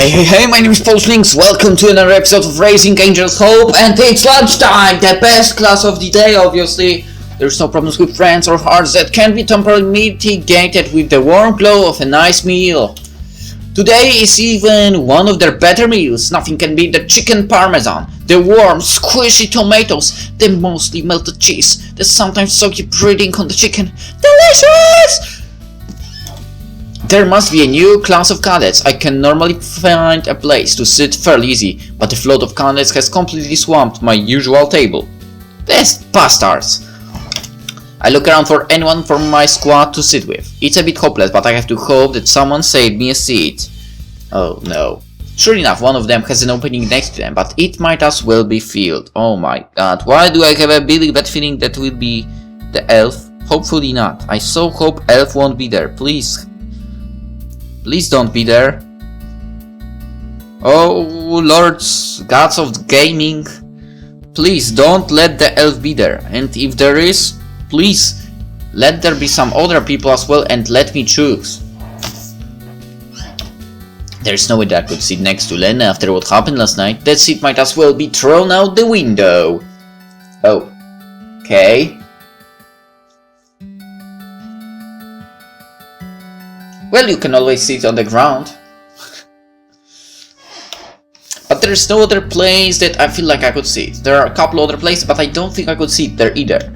Hey, my name is PolishLynx. Welcome to another episode of Raising Angels Hope, and it's lunchtime! The best class of the day, obviously. There's no problems with friends or hearts that can be temporarily mitigated with the warm glow of a nice meal. Today is even one of their better meals. Nothing can beat the chicken parmesan, the warm, squishy tomatoes, the mostly melted cheese, the sometimes soggy breading on the chicken. Delicious! There must be a new class of cadets. I can normally find a place to sit fairly easy, but the flood of cadets has completely swamped my usual table. These bastards! I look around for anyone from my squad to sit with. It's a bit hopeless, but I have to hope that someone saved me a seat. Oh no. Sure enough, one of them has an opening next to them, but it might as well be filled. Oh my god, why do I have a really bad feeling that will be the elf? Hopefully not. I so hope elf won't be there, please. Please don't be there. Oh, lords, gods of gaming. Please don't let the elf be there. And if there is, please let there be some other people as well and let me choose. There's no way that I could sit next to Lena after what happened last night. That seat might as well be thrown out the window. Oh, okay. Well, you can always sit on the ground. But there's no other place that I feel like I could sit. There are a couple other places, but I don't think I could sit there either.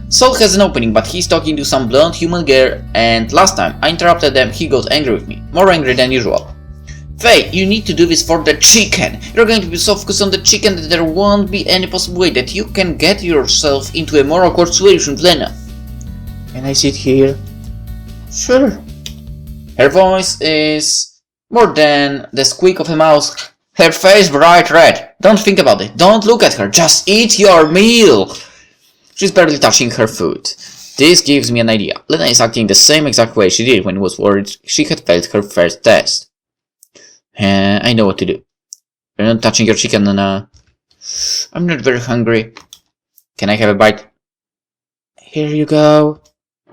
Saul has an opening, but he's talking to some blonde human girl, and last time I interrupted them, he got angry with me. More angry than usual. Faye, you need to do this for the chicken. You're going to be so focused on the chicken that there won't be any possible way that you can get yourself into a more awkward situation with Lena. Can I sit here? Sure. Her voice is more than the squeak of a mouse. Her face bright red. Don't think about it. Don't look at her. Just eat your meal. She's barely touching her food. This gives me an idea. Lena is acting the same exact way she did when she was worried she had failed her first test. I know what to do. You're not touching your chicken, Lena. I'm not very hungry. Can I have a bite? Here you go.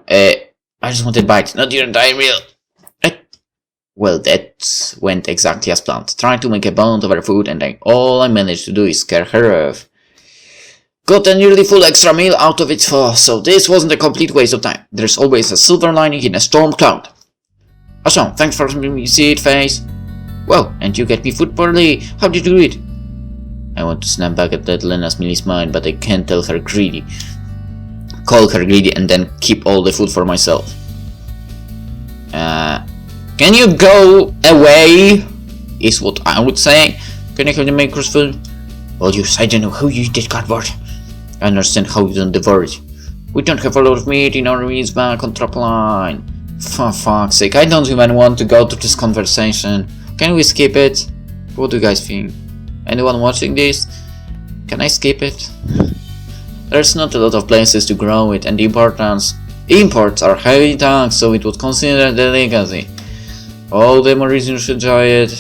I just want a bite, not your entire meal. Well, that went exactly as planned. Trying to make a bond of her food, and all I managed to do is scare her off. Got a nearly full extra meal out of it, so this wasn't a complete waste of time. There's always a silver lining in a storm cloud. Awesome, thanks for letting me see it, Face. Well, and you get me food poorly. How did you do it? I want to snap back at that Lena's meal is mine, but I can't tell her greedy. Call her greedy and then keep all the food for myself. Can you go away? Is what I would say. Can I have the maker's food? Well, I don't know how you eat that cardboard. I understand how you don't devour it. We don't have a lot of meat in our meals back on top line. For fuck's sake, I don't even want to go to this conversation. Can we skip it? What do you guys think? Anyone watching this? Can I skip it? There's not a lot of places to grow it, and the imports are heavy taxed, so it would consider a delicacy. All the more reason you should enjoy it.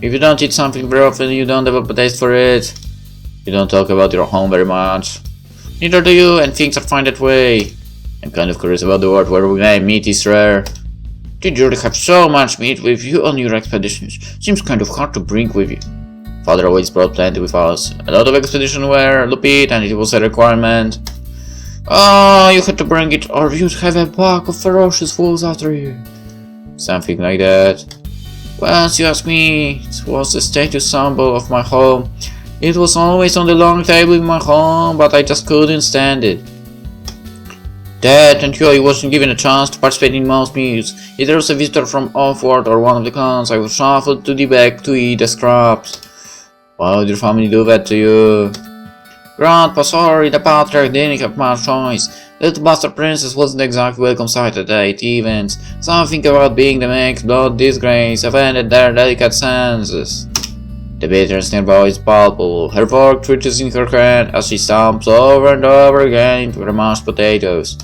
If you don't eat something very often, you don't have a taste for it. You don't talk about your home very much. Neither do you, and things are fine that way. I'm kind of curious about the world where meat is rare. Did you really have so much meat with you on your expeditions? Seems kind of hard to bring with you. Father always brought plenty with us. A lot of expeditions were looped, and it was a requirement. Oh, you had to bring it, or you'd have a pack of ferocious wolves after you. Something like that. Once you ask me, it was the status symbol of my home. It was always on the long table in my home, but I just couldn't stand it. That until I wasn't given a chance to participate in most meals. If there was a visitor from Offworld or one of the clans, I was shuffled to the back to eat the scraps. Why would your family do that to you? Grandpa, sorry, the patriarch didn't have much choice. Little bastard princess wasn't exactly welcome sight at 8 events. Something about being the mixed blood disgrace offended their delicate senses. The bitterness nearby is palpable. Her fork twitches in her hand as she stomps over and over again into her mashed potatoes.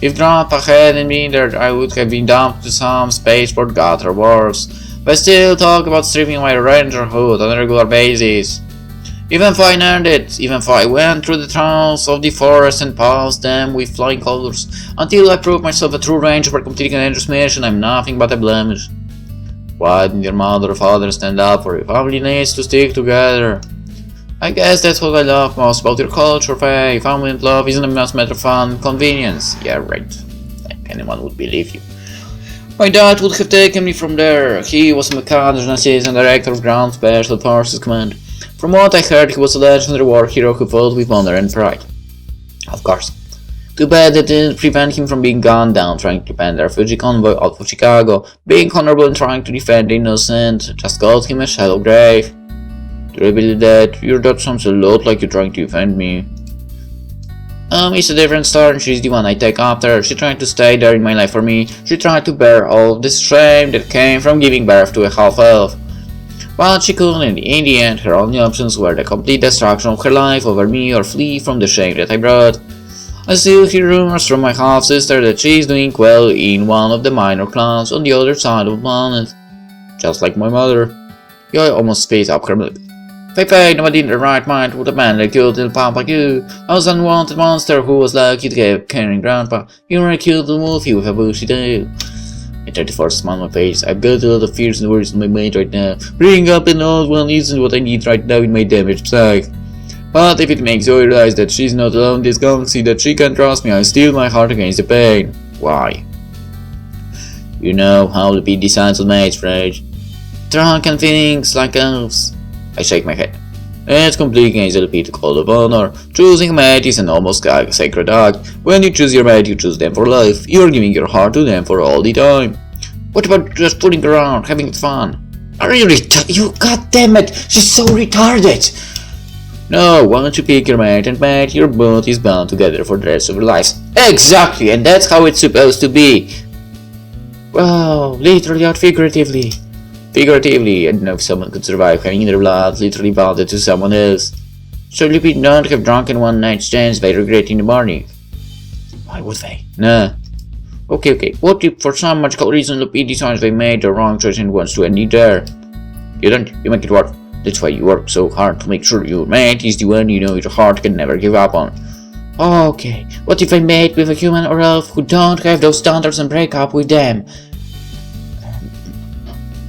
If Grandpa hadn't been there, I would have been dumped to some spaceport god or worse. But still talk about stripping my ranger hood on a regular basis. Even if I earned it, even if I went through the tunnels of the forest and passed them with flying colors, until I proved myself a true ranger for completing a dangerous mission, I'm nothing but a blemish. Why didn't your mother or father stand up for you? Family needs to stick together. I guess that's what I love most about your culture, Faye. Family and love isn't a matter of fun, convenience. Yeah, right. Like anyone would believe you. My dad would have taken me from there. He was a mechanic and assistant director of Ground Special Forces Command. From what I heard, he was a legendary war hero who fought with honor and pride. Of course. Too bad that didn't prevent him from being gunned down trying to defend the refugee convoy out of Chicago. Being honorable and trying to defend the innocent just got him a shallow grave. Do you believe that? Your dad sounds a lot like you're trying to defend me. It's a different story and she's the one I take after. She tried to stay there in my life for me. She tried to bear all of this shame that came from giving birth to a half-elf. But she couldn't, and in the end, her only options were the complete destruction of her life over me or flee from the shame that I brought. I still hear rumors from my half-sister that she's doing well in one of the minor clans on the other side of the planet. Just like my mother. I almost spit up her milk. Faye, nobody in their right mind would abandon a cute little pump like you. I was an unwanted monster who was lucky to get carrying grandpa. You were a cute little wolfie with a bushy tail. I tried to force a smile on my face. I've got a lot of fears and worries in my mind right now. Bringing up an old one isn't what I need right now in my damaged psyche. But if it makes you realize that she's not alone in this galaxy, that she can trust me, I steel my heart against the pain. Why? You know how the PD decides on mates, right? Drunken feelings like elves. I shake my head. It's completely against the repeated code of honor. Choosing a mate is an almost sacred act. When you choose your mate, you choose them for life. You're giving your heart to them for all the time. What about just fooling around, having fun? Are you retarded? You goddammit! She's so retarded! No, once you pick your mate and mate, your bond is bound together for the rest of your lives. Exactly, and that's how it's supposed to be. Wow, literally or figuratively. Figuratively, I don't know if someone could survive having their blood literally bonded to someone else. Surely we don't have drunken one night stands they regret in the morning. Why would they? Nah. Okay. What if for some magical reason Lupi decides they made the wrong choice and wants to end it there? You don't, you make it work. That's why you work so hard to make sure your mate is the one you know your heart can never give up on. Okay, what if I mate with a human or elf who don't have those standards and break up with them?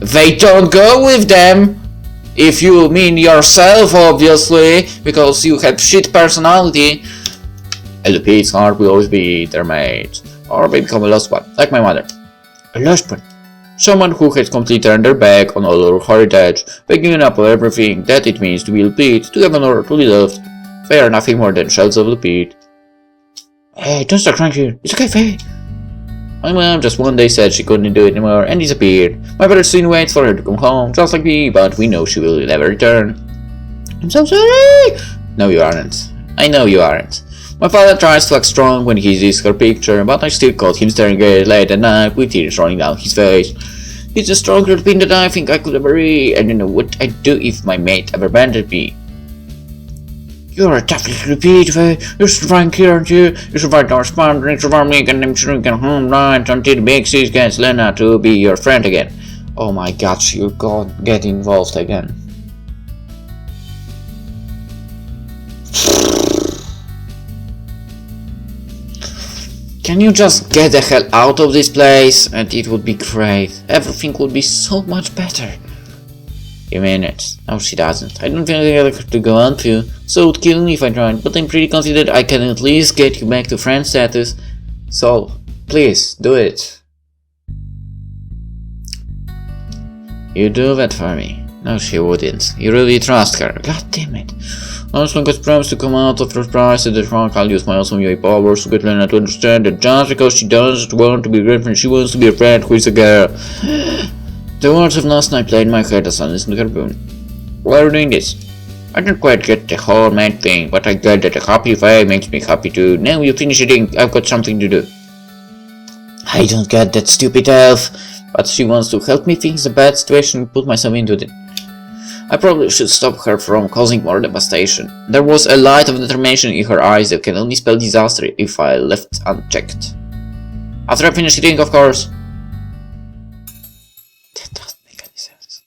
They don't go with them! If you mean yourself, obviously, because you have shit personality. LP's heart will always be their mate, or they become a lost one, like my mother. A lost one? Someone who has completely turned their back on all our heritage, by giving up on everything that it means to be Lupit, to have an honor to be loved. They are nothing more than shells of Lupit. Hey, don't start crying here. It's okay, Faye. My mom just one day said she couldn't do it anymore and disappeared. My brother soon waits for her to come home, just like me, but we know she will never return. I'm so sorry! No, you aren't. I know you aren't. My father tries to act strong when he sees her picture, but I still caught him staring at it late at night with tears running down his face. He's a stronger being than I think I could ever be, and you know what I'd do if my mate ever abandoned me. You're a tough little repeat, Faye. You're surviving here, aren't you? You survived our spawn, you survived me, and I'm sure you can home right until the big sis gets Lena to be your friend again. Oh my god, you God, get involved again. Can you just get the hell out of this place? And it would be great. Everything would be so much better. You mean it? No, she doesn't. I don't think I have to go on to, so it would kill me if I tried, but I'm pretty confident I can at least get you back to friend status. So, please, do it. You do that for me. No, she wouldn't. You really trust her. God damn it. As long as promised to come out of her price at the trunk, I'll use my awesome UA powers to get Lena to understand that just because she doesn't want to be a girlfriend, she wants to be a friend who is a girl. The words of last night played in my head as I listened to her boon. Why are you doing this? I don't quite get the whole mad thing, but I get that a happy Faye makes me happy too. Now you finish eating, I've got something to do. I don't get that stupid elf, but she wants to help me fix the bad situation and put myself into it. I probably should stop her from causing more devastation. There was a light of determination in her eyes that can only spell disaster if I left unchecked. After I finish eating, of course. That doesn't make any sense.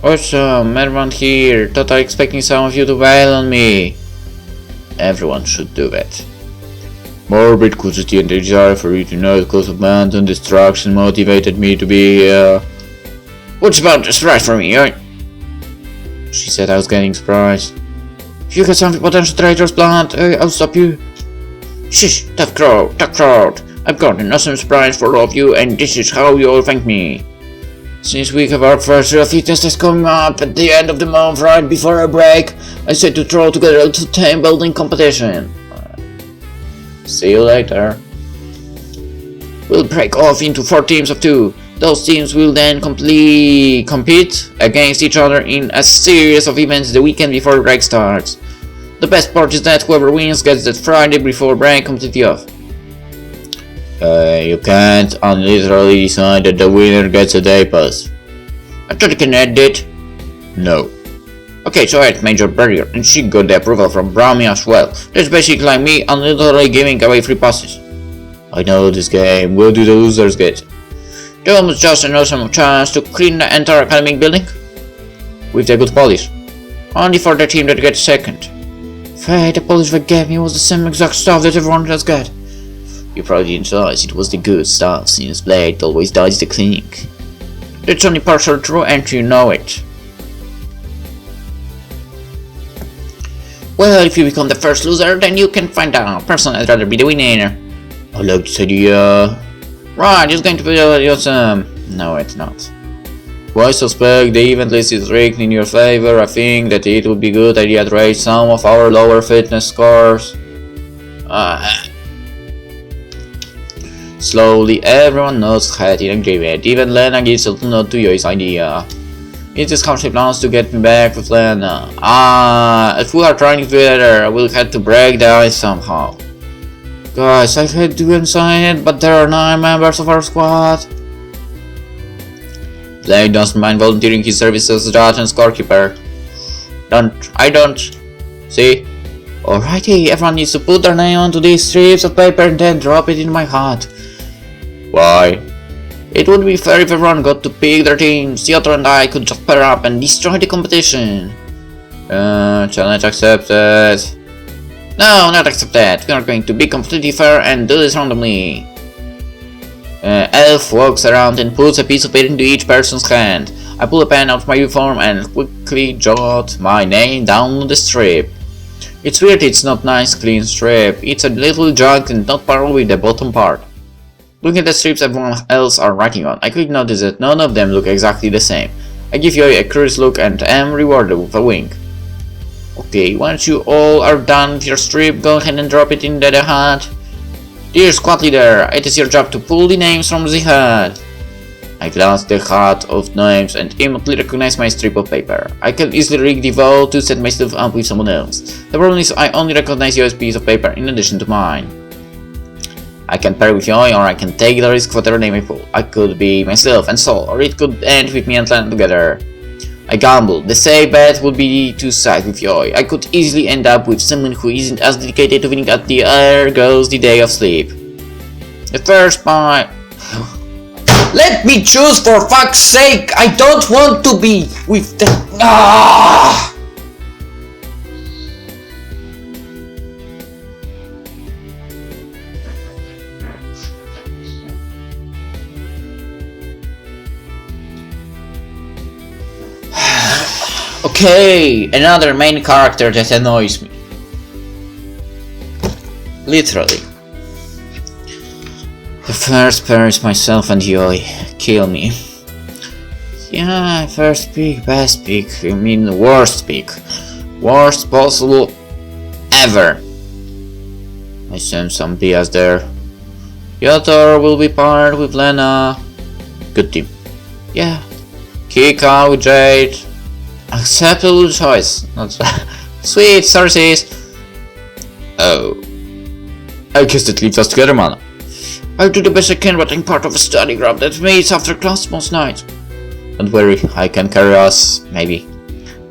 Awesome, everyone here. Thought I expecting some of you to wail on me. Everyone should do that. Morbid curiosity and desire for you to know the cause of abandon destruction motivated me to be What's about this right for me, eh? She said. I was getting surprised. If you got some potential traitors planned, I'll stop you. Shush, tough crowd. I've got an awesome surprise for all of you, and this is how you all thank me. Since we have our first few tests coming up at the end of the month right before our break, I said to throw together a 2-team building competition. See you later. We'll break off into 4 teams of 2. Those teams will then compete against each other in a series of events the weekend before break starts. The best part is that whoever wins gets that Friday before break completely off. You can't literally decide that the winner gets a day pass. I thought you can add it. No. Okay, so I had Major Barrier, and she got the approval from Brahmi as well. That's basically like me literally giving away free passes. I know this game. What do the losers get? They almost just an awesome chance to clean the entire academic building with the good polish. Only for the team that gets second. Faye, the polish they gave me was the same exact stuff that everyone else got. You probably didn't realize it was the good stuff, since Blade always does the cleaning. That's only partial true, and you know it. Well, if you become the first loser, then you can find out. Personally, I'd rather be the winner. I like this idea. Right, it's going to be awesome. No, it's not. I suspect the event list is rigged in your favor. I think that it would be a good idea to raise some of our lower fitness scores. Slowly, everyone nods head in agreement. Even Lena gives a little nod to Yoi's idea. It is how she plans to get me back with Lena. If we are trying together, we'll have to break the ice somehow. Guys, I hate to inside it, but there are 9 members of our squad. Blade doesn't mind volunteering his services as judge and scorekeeper. I don't. See? Alrighty, everyone needs to put their name onto these strips of paper and then drop it in my hat. Why? It would be fair if everyone got to pick their teams. The other and I could just pair up and destroy the competition. Challenge accepted. No, not accepted. We are going to be completely fair and do this randomly. Elf walks around and puts a piece of paper into each person's hand. I pull a pen out of my uniform and quickly jot my name down on the strip. It's weird it's not nice clean strip. It's a little jagged and not parallel with the bottom part. Looking at the strips everyone else are writing on, I quickly notice that none of them look exactly the same. I give Yoi a curious look and am rewarded with a wink. Okay, once you all are done with your strip, go ahead and drop it in the hat. Dear squad leader, it is your job to pull the names from the hat. I glance at the hat of names and immediately recognize my strip of paper. I can easily rig the vote to set myself up with someone else. The problem is I only recognize Yoi's piece of paper in addition to mine. I can pair with Yoi, or I can take the risk whatever name I pull. I could be myself and Sol, or it could end with me and Lana together. I gamble. The safe bet would be to side with Yoi. I could easily end up with someone who isn't as dedicated to winning at the air goes the day of sleep. The first part. Let me choose, for fuck's sake! I don't want to be with the. Okay, another main character that annoys me. Literally. The first pair is myself and Yoi. Kill me. Yeah, first pick, best pick, I mean worst pick. Worst possible ever. I sense some bias there. Yotor will be paired with Lena. Good team. Yeah. Kika with Jade. Acceptable choice. Not sweet, sorry sis. Oh. I guess that leaves us together, man. I'll do the best I can, but I'm part of a study group that meets after class most nights. Don't worry, I can carry us, maybe.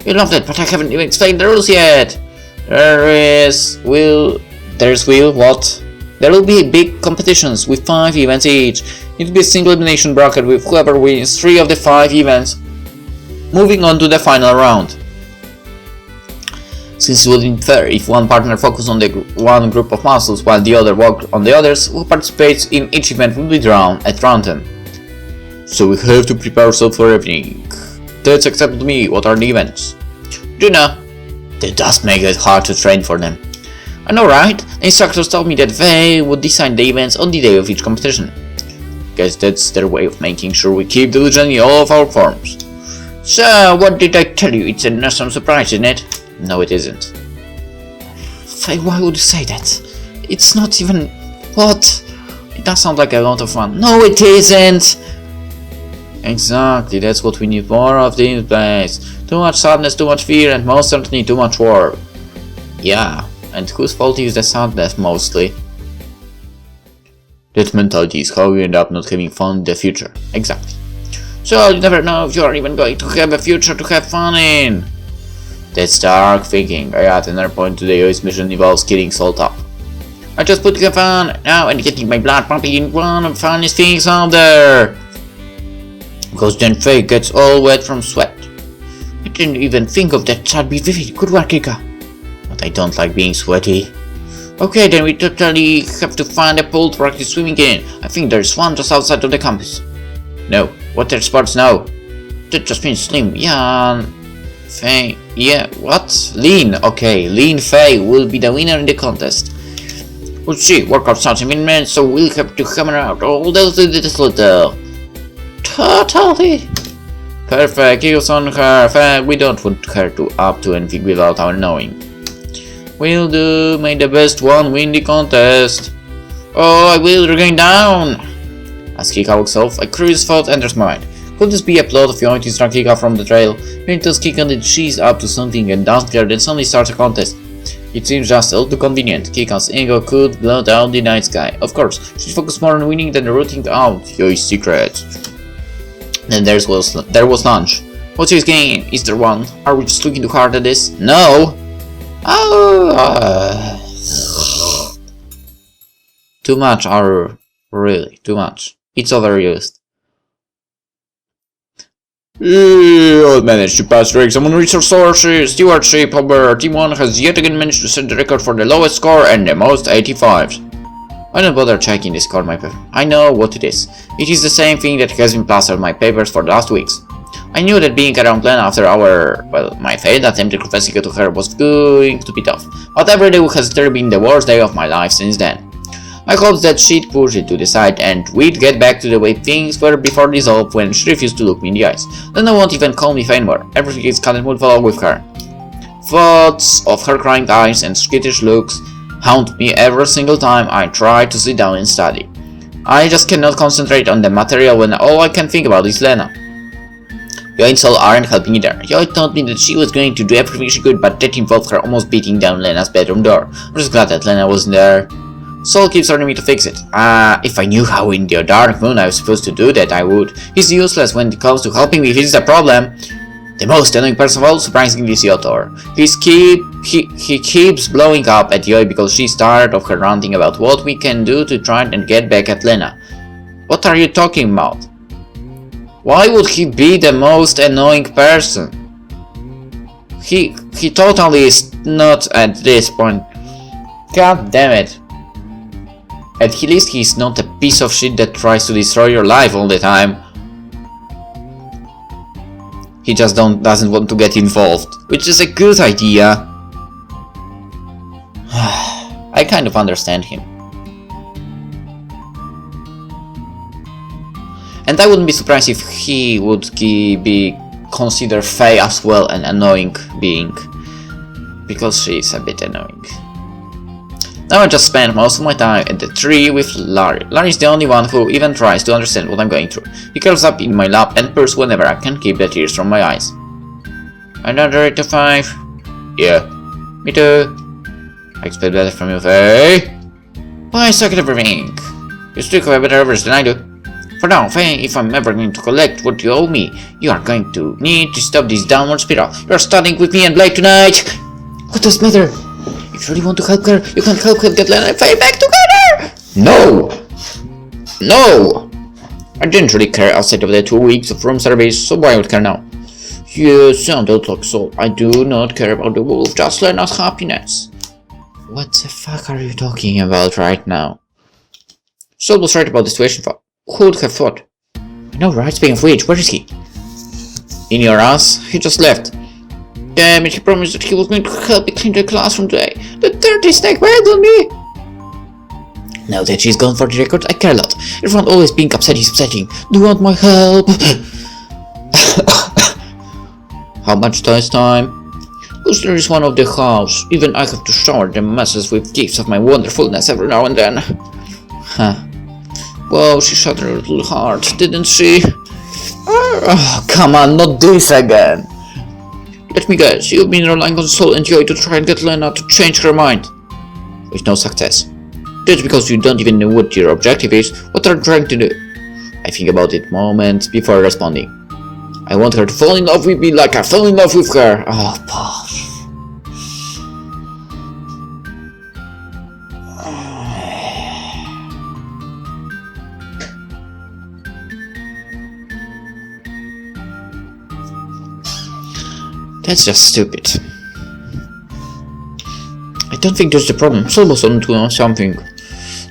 You love that, but I haven't even explained the rules yet. There's will, what? There will be big competitions with 5 events each. It will be a single elimination bracket with whoever wins 3 of the 5 events, moving on to the final round. Since it wouldn't be fair if one partner focused on the one group of muscles while the other worked on the others, who participates in each event will be drawn at random. So we have to prepare ourselves for everything. That's acceptable to me. What are the events? Do you know? That does make it hard to train for them. I know, right? The instructors told me that they would design the events on the day of each competition. Guess that's their way of making sure we keep the legend in all of our forms. So, what did I tell you? It's an awesome surprise, isn't it? No, it isn't. Faye, why would you say that? It's not even... What? It does sound like a lot of fun. No, it isn't! Exactly, that's what we need more of in place. Too much sadness, too much fear, and most certainly too much war. Yeah, and whose fault is the sadness mostly? That mentality is how you end up not having fun in the future. Exactly. So you never know if you are even going to have a future to have fun in. That's dark thinking. I add another point to the US mission involves killing Salt up. I just put to have fun now and getting my blood pumping in one of the funniest things out there. Because then Faye gets all wet from sweat. I didn't even think of that. That'd be vivid. Good work, Kika. But I don't like being sweaty. Okay, then we totally have to find a pool to practice swimming in. I think there's one just outside of the campus. No, water sports no. That just means slim. Yeah, Faye. Yeah, what? Lean. Okay, Lean Faye will be the winner in the contest. We'll see. Workout starts in minutes, so we'll have to hammer out all those little. Totally. Perfect. Kills on her. Faye, we don't want her to up to anything without our knowing. Will do. May the best one win the contest. Oh, I will regain down. As Kika walks off, a curious thought enters my mind. Could this be a plot of going to distract Kika from the trail? Maybe tells Kika that she's up to something and doesn't care, then suddenly starts a contest. It seems just all too convenient. Kika's ego could blot out the night sky. Of course, she's focused more on winning than rooting out your secret. Then there was lunch. What's his game? Is there one? Are we just looking too hard at this? No! Too much, really, too much. It's overused. I managed to pass the exam on resource stewardship. However, Team 1 has yet again managed to set the record for the lowest score and the most 85s. I don't bother checking the score on my paper. I know what it is. It is the same thing that has been plastered on my papers for the last weeks. I knew that being around Lena after my failed attempt at confessing to her was going to be tough, but every day has still been the worst day of my life since then. I hoped that she'd push it to the side and we'd get back to the way things were before dissolve when she refused to look me in the eyes. Then I won't even call me Faye anymore. Everything is cut and Moonfallow with her. Thoughts of her crying eyes and skittish looks haunt me every single time I try to sit down and study. I just cannot concentrate on the material when all I can think about is Lena. Yo and Sol aren't helping either. Yo told me that she was going to do everything she could, but that involved her almost beating down Lena's bedroom door. I'm just glad that Lena wasn't there. Sol keeps urging me to fix it. If I knew how in the dark moon I was supposed to do that, I would. He's useless when it comes to helping me fix the problem. The most annoying person of all, surprisingly, is Yotor. He keeps blowing up at Yoi because she's tired of her ranting about what we can do to try and get back at Lena. What are you talking about? Why would he be the most annoying person? He totally is not at this point. God damn it. At least he's not a piece of shit that tries to destroy your life all the time. He just doesn't want to get involved, which is a good idea. I kind of understand him. And I wouldn't be surprised if he would be considered Faye as well an annoying being. Because she is a bit annoying. Now I just spend most of my time at the tree with Larry. Larry's the only one who even tries to understand what I'm going through. He curls up in my lap and purrs whenever I can keep the tears from my eyes. Another 8 to 5? Yeah. Me too. I expect better from you, Faye. Why suck at everything? You still have better average than I do. For now, Faye, if I'm ever going to collect what you owe me, you are going to need to stop this downward spiral. You're studying with me and Blake tonight! What does matter? If you really want to help her, you can help her get Lena and Faye back together! No! No! I didn't really care outside of the 2 weeks of room service, so why would I care now? You sounded like so. I do not care about the wolf, just Lena's happiness. What the fuck are you talking about right now? Sol was right about the situation. Who would have thought? I know, right? Speaking of which, where is he? In your ass? He just left. Damn it, he promised that he was going to help me clean the classroom today. The dirty snake wailed on me! Now that she's gone for the record, I care a lot. Everyone always being upset is upsetting. Do you want my help? How much does time? Booster is one of the house. Even I have to shower the masses with gifts of my wonderfulness every now and then. Huh. Well, she shot her little heart, didn't she? Oh, come on, not this again. Let me guess, you've been relying on Sol and Joy to try and get Lena to change her mind. With no success. That's because you don't even know what your objective is, what they're trying to do. I think about it moments before responding. I want her to fall in love with me like I fell in love with her. Oh, Posh. That's just stupid. I don't think that's the problem. Sol was on to something.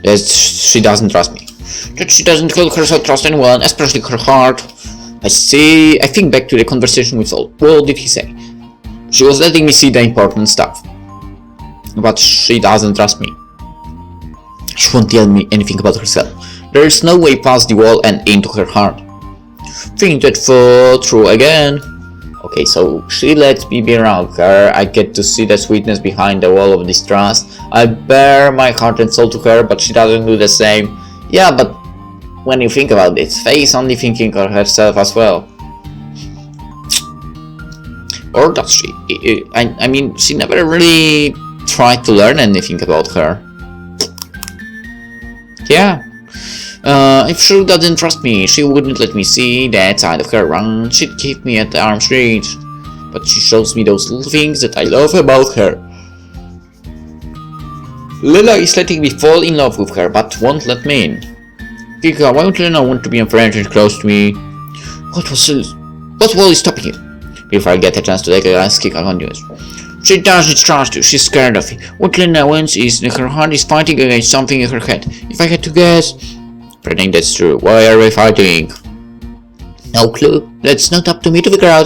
That she doesn't trust me. That she doesn't call herself trust anyone, especially her heart. I think back to the conversation with Sol. What did he say? She was letting me see the important stuff. But she doesn't trust me. She won't tell me anything about herself. There is no way past the wall and into her heart. Think that through again. Okay, so she lets me be around her. I get to see the sweetness behind the wall of distrust. I bare my heart and soul to her, but she doesn't do the same. Yeah, but when you think about it, Faye is only thinking of herself as well. Or does she? I mean, she never really tried to learn anything about her. Yeah. If she doesn't trust me, she wouldn't let me see that side of her run. She'd keep me at the arm's reach. But she shows me those little things that I love about her. Lila is letting me fall in love with her, but won't let me in. Kika, why would Lena want to be a friend and close to me? What wall is stopping you? Before I get a chance to take a last kick, I continues. She doesn't trust you, she's scared of you. What Lena wants is that her heart is fighting against something in her head. If I had to guess... Pretending that's true. Why are we fighting? No clue. That's not up to me to figure out.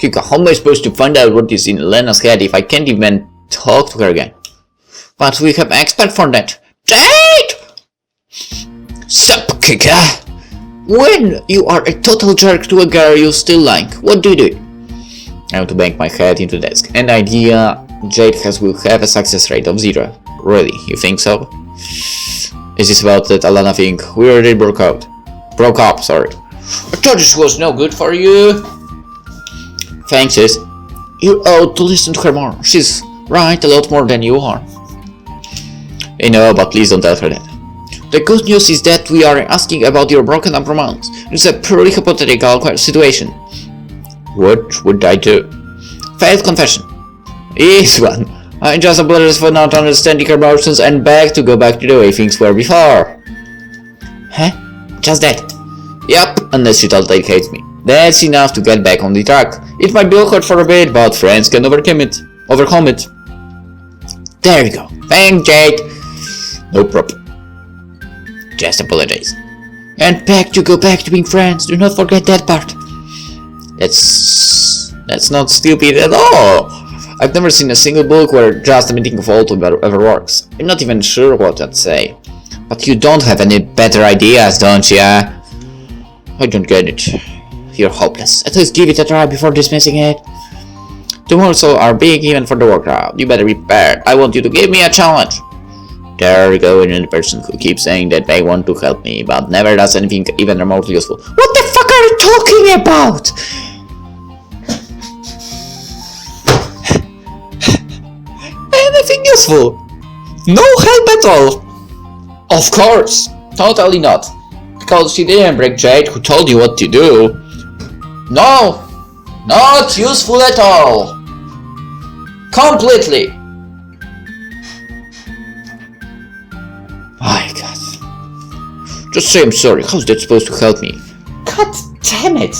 Kika, how am I supposed to find out what is in Lena's head if I can't even talk to her again? But we have expert for that. Jade! Sup, Kika? When you are a total jerk to a girl you still like, what do you do? I want to bang my head into the desk. An idea Jade will have a success rate of 0. Really, you think so? Is this about that Alana thing? We already broke up, sorry. I told you she was no good for you. Thanks, sis. You ought to listen to her more. She's right a lot more than you are. I know, but please don't tell her that. The good news is that we are asking about your broken up romance. It's a purely hypothetical situation. What would I do? Failed confession. Easy one. I just apologize for not understanding her emotions and beg to go back to the way things were before. Huh? Just that? Yep, unless she totally hates me. That's enough to get back on the track. It might be awkward for a bit, but friends can overcome it. There you go. Thanks, Jade. No problem. Just apologize. And beg to go back to being friends. Do not forget that part. That's not stupid at all. I've never seen a single book where just a meeting of all ever works. I'm not even sure what I'd say. But you don't have any better ideas, don't ya? I don't get it. You're hopeless. At least give it a try before dismissing it. Tomorrow are big even for the workout. You better be prepared. I want you to give me a challenge. There we go, another person who keeps saying that they want to help me, but never does anything even remotely useful. What the fuck are you talking about? Anything useful? No help at all. Of course, totally not. Because she didn't break Jade, who told you what to do. No, not useful at all. Completely. My God. Just say I'm sorry. How's that supposed to help me? God damn it.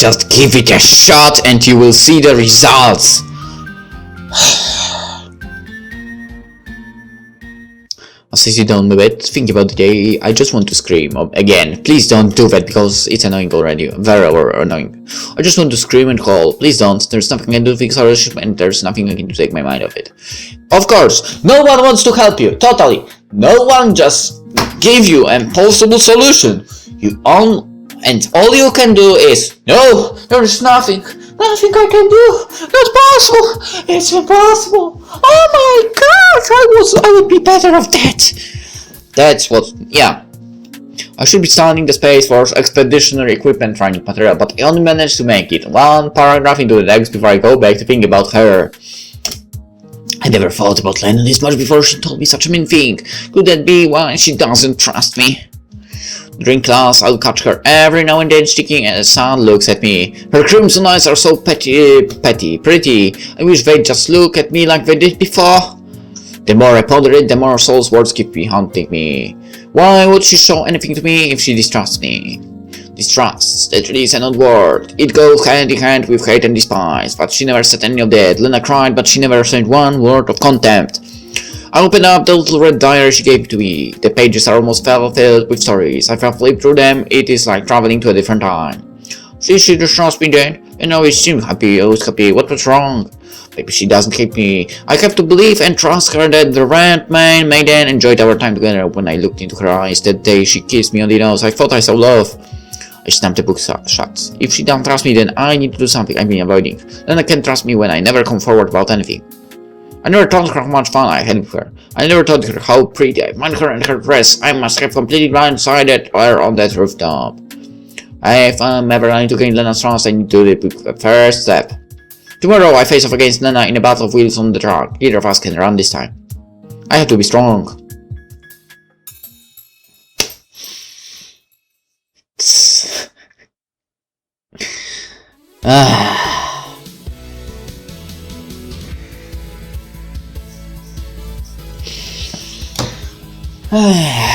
Just give it a shot and you will see the results. As you don't move it, think about the day, I just want to scream. Again, please don't do that because it's annoying already. Very annoying. I just want to scream and call. Please don't. There's nothing I can do to fix our relationship and there's nothing I can do to take my mind off it. Of course, no one wants to help you. Totally. No one just give you an impossible solution. And all you can do is, no, there is nothing I can do. Not possible. It's impossible. Oh my God, I would be better off that. That's what, yeah. I should be sounding the Space Force expeditionary equipment training material, but I only managed to make it one paragraph into the text before I go back to think about her. I never thought about Lennon this much before she told me such a mean thing. Could that be why she doesn't trust me? During class, I'll catch her every now and then sticking and the sun looks at me. Her crimson eyes are so pretty. I wish they'd just look at me like they did before. The more I ponder it, the more Soul's words keep haunting me. Why would she show anything to me if she distrusts me? Distrust, that really is an odd word. It goes hand in hand with hate and despise, but she never said any of that. Lena cried, but she never said one word of contempt. I opened up the little red diary she gave to me. The pages are almost filled with stories. If I flip through them, it is like traveling to a different time. She just trusts me then, and always seemed happy, always happy. What was wrong? Maybe she doesn't hate me. I have to believe and trust her that the red man maiden enjoyed our time together. When I looked into her eyes that day she kissed me on the nose, I thought I saw love. I snapped the book shut. If she doesn't trust me, then I need to do something I've been avoiding. Then I can't trust me when I never come forward about anything. I never told her how much fun I had with her. I never told her how pretty I found her and her dress. I must have completely blindsided her on that rooftop. If I'm ever going to gain Lena's trust, I need to do the first step. Tomorrow I face off against Lena in a battle of wheels on the track. Neither of us can run this time. I have to be strong.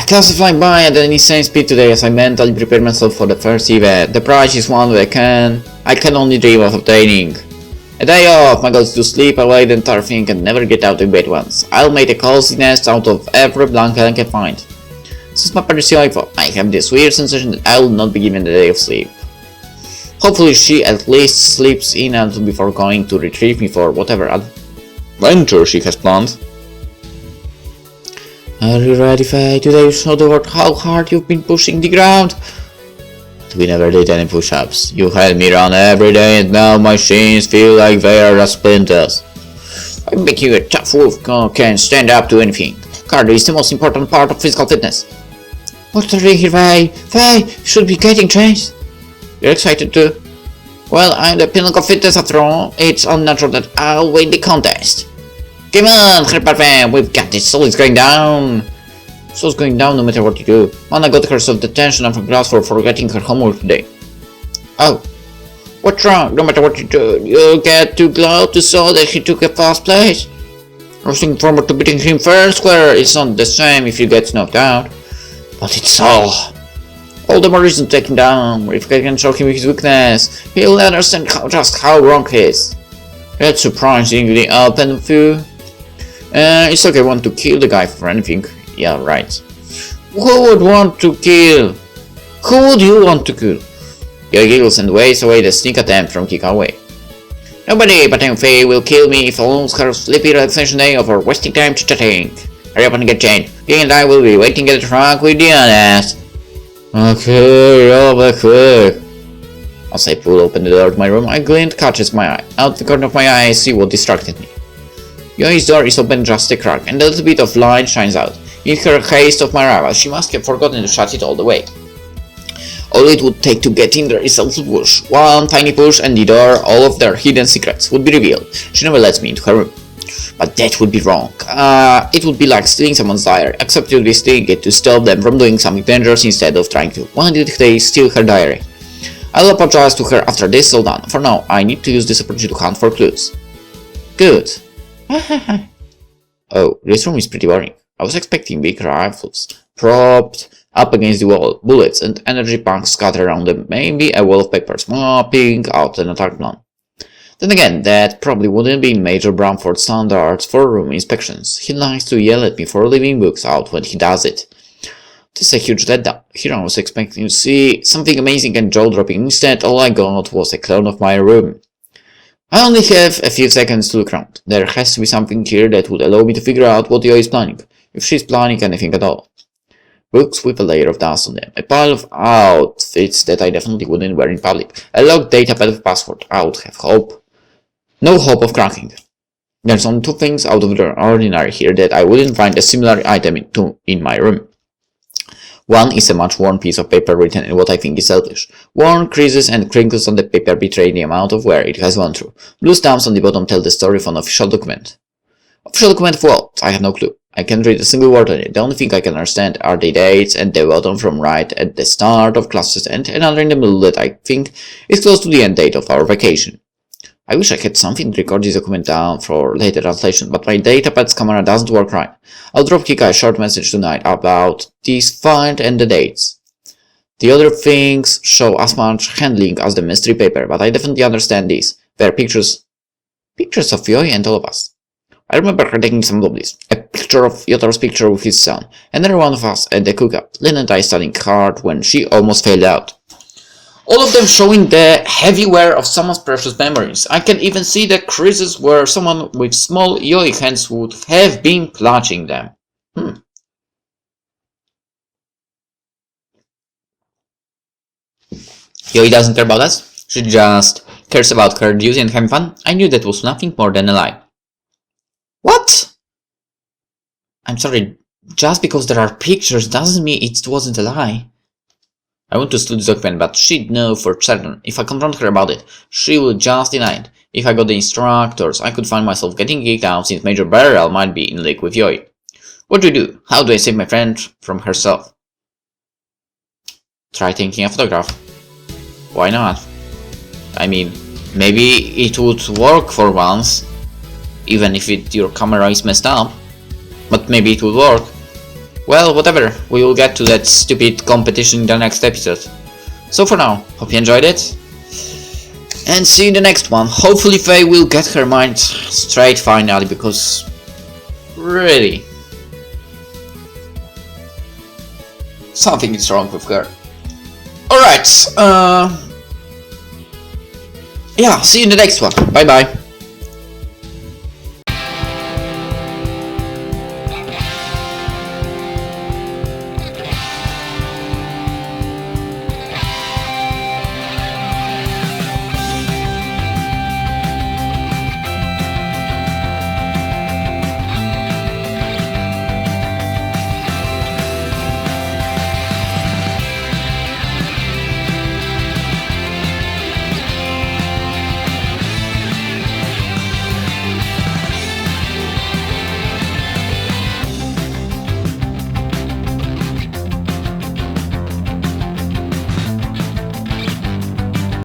Clouds are flying by at an insane speed today as I mentally prepare myself for the first event. The prize is one that I can only dream of obtaining. A day off, my goal is to sleep away the entire thing and never get out of bed once. I'll make a cozy nest out of every blanket I can find. Since my parents arrival, I have this weird sensation that I will not be given the day of sleep. Hopefully she at least sleeps in until before going to retrieve me for whatever adventure she has planned. Are you ready, Faye? Today you showed the world how hard you've been pushing the ground. But we never did any push-ups. You had me run every day and now my shins feel like they are just splinters. I'm making you a tough wolf who can stand up to anything. Cardio is the most important part of physical fitness. What's the ring here, Faye? Faye, you should be getting changed. You're excited too? Well, I'm the pinnacle of fitness after all. It's unnatural that I'll win the contest. Come on, Harper fam, we've got this. Soul is going down. Soul's going down no matter what you do. Mana got herself detention and class for forgetting her homework today. Oh, what's wrong? No matter what you do, you get too close to Soul that he took a fast place. Losing forward to beating him fair and square. It's not the same if you get knocked out. But it's Soul. All the more reason to take him down. If I can show him his weakness, he'll understand just how wrong he is. That's surprisingly open of you. It's like I want to kill the guy for anything. Yeah, right. Who would want to kill? Who would you want to kill? He giggles and waves away the sneak attempt from kick away. Nobody but Faye will kill me if I lose her sleepy relaxation day over wasting time chit-chatting. Hurry up and get changed. He and I will be waiting at the trunk with the IDHAS. Okay, over quick. As I pull open the door to my room, a glint catches my eye. Out the corner of my eye, I see what distracted me. Yoi's door is open just a crack, and a little bit of light shines out. In her haste of my arrival, she must have forgotten to shut it all the way. All it would take to get in there is a little push. One tiny push and the door, all of their hidden secrets, would be revealed. She never lets me into her room. But that would be wrong. It would be like stealing someone's diary, except you'd be stealing it to stop them from doing something dangerous instead of trying to. Why did they steal her diary? I'll apologize to her after this is all done. For now, I need to use this opportunity to hunt for clues. Good. Oh, this room is pretty boring. I was expecting big rifles, propped up against the wall, bullets and energy punks scattered around them, maybe a wall of papers mopping out an attack plan. Then again, that probably wouldn't be Major Bramford's standards for room inspections. He likes to yell at me for leaving books out when he does it. This is a huge letdown. Here I was expecting to see something amazing and jaw-dropping. Instead, all I got was a clone of my room. I only have a few seconds to look around. There has to be something here that would allow me to figure out what Yo is planning, if she's planning anything at all. Books with a layer of dust on them, a pile of outfits that I definitely wouldn't wear in public, a locked datapad with password. I would have hope. No hope of cracking. There's only two things out of the ordinary here that I wouldn't find a similar item in my room. One is a much worn piece of paper written in what I think is selfish. Worn creases and crinkles on the paper betray the amount of wear it has gone through. Blue stamps on the bottom tell the story of an official document. Official document of what? I have no clue. I can't read a single word on it. The only thing I can understand are the dates at the bottom from right at the start of classes and another in the middle that I think is close to the end date of our vacation. I wish I had something to record this document down for later translation, but my datapad's camera doesn't work right. I'll drop Kika a short message tonight about this find and the dates. The other things show as much handling as the mystery paper, but I definitely understand this. There are pictures of Faye and all of us. I remember her taking some of this. A picture of Yotar's picture with his son, another one of us at the cookout, Lynn and I studying hard when she almost failed out. All of them showing the heavy wear of someone's precious memories. I can even see the creases where someone with small Yoi hands would have been clutching them. Yoi doesn't care about us. She just cares about her duty and having fun. I knew that was nothing more than a lie. What? I'm sorry, just because there are pictures doesn't mean it wasn't a lie. I want to study the document, but she'd know for certain. If I confront her about it, she would just deny it. If I got the instructors, I could find myself getting geeked out since Major Barrel might be in league with Yoi. What do we do? How do I save my friend from herself? Try taking a photograph. Why not? I mean, maybe it would work for once, even if your camera is messed up. But maybe it would work. Well, whatever, we will get to that stupid competition in the next episode. So for now, hope you enjoyed it, and see you in the next one. Hopefully Faye will get her mind straight finally, because really, something is wrong with her. Alright, yeah, see you in the next one. Bye bye.